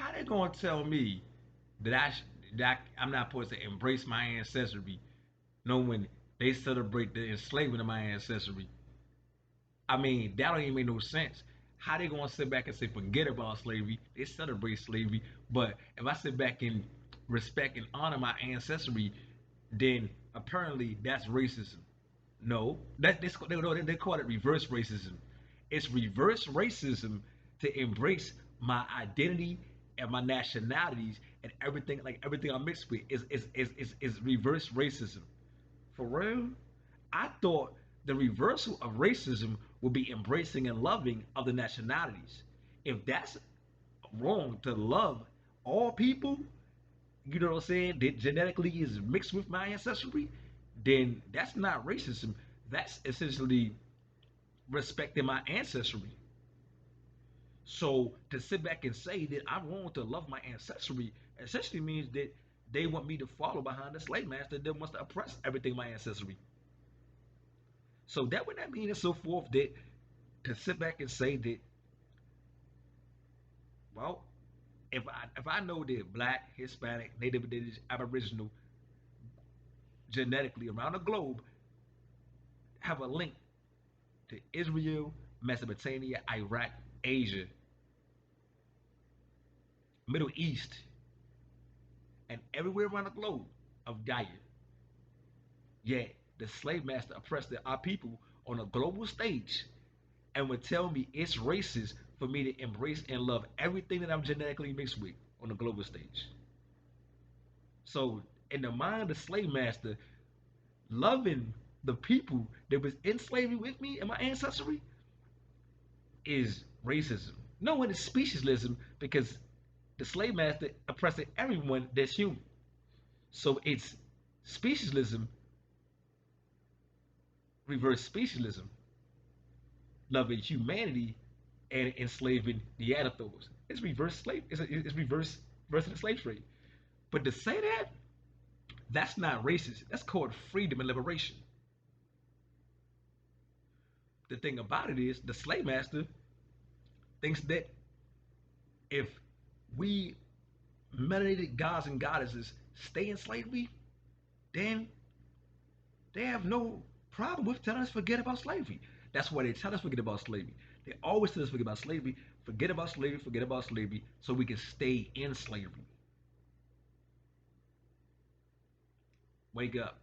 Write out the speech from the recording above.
how they gonna tell me that I'm not supposed to embrace my ancestry, knowing they celebrate the enslavement of my ancestry? I mean, that don't even make no sense. How they gonna sit back and say forget about slavery? They celebrate slavery, but if I sit back and respect and honor my ancestry, then apparently that's racism. No, they call it reverse racism. It's reverse racism to embrace my identity and my nationalities and everything, like everything I mix with is reverse racism. For real? I thought the reversal of racism would be embracing and loving other nationalities. If that's wrong to love all people, you know what I'm saying, that genetically is mixed with my ancestry, then that's not racism. That's essentially respecting my ancestry. So to sit back and say that I'm wrong to love my ancestry essentially means that they want me to follow behind the slave master that wants to oppress everything my ancestry. So that would not mean and so forth that to sit back and say that, well, if I know that black, Hispanic, Native Indigenous, Aboriginal genetically around the globe have a link to Israel, Mesopotamia, Iraq, Asia, Middle East, and everywhere around the globe of Gaia. Yet the slave master oppressed our people on a global stage and would tell me it's racist for me to embrace and love everything that I'm genetically mixed with on the global stage. So in the mind of the slave master, loving the people that was in slavery with me and my ancestry is racism. No, it is speciesism because the slave master oppressed everyone that's human. So it's speciesism, reverse speciesism, loving humanity and enslaving the Neanderthals. It's reverse slave. It's reverse the slave trade. But to say that, that's not racist. That's called freedom and liberation. The thing about it is, the slave master thinks that if we melanated gods and goddesses stay in slavery, then they have no problem with telling us forget about slavery. That's why they tell us forget about slavery. They always tell us forget about slavery, so we can stay in slavery. Wake up.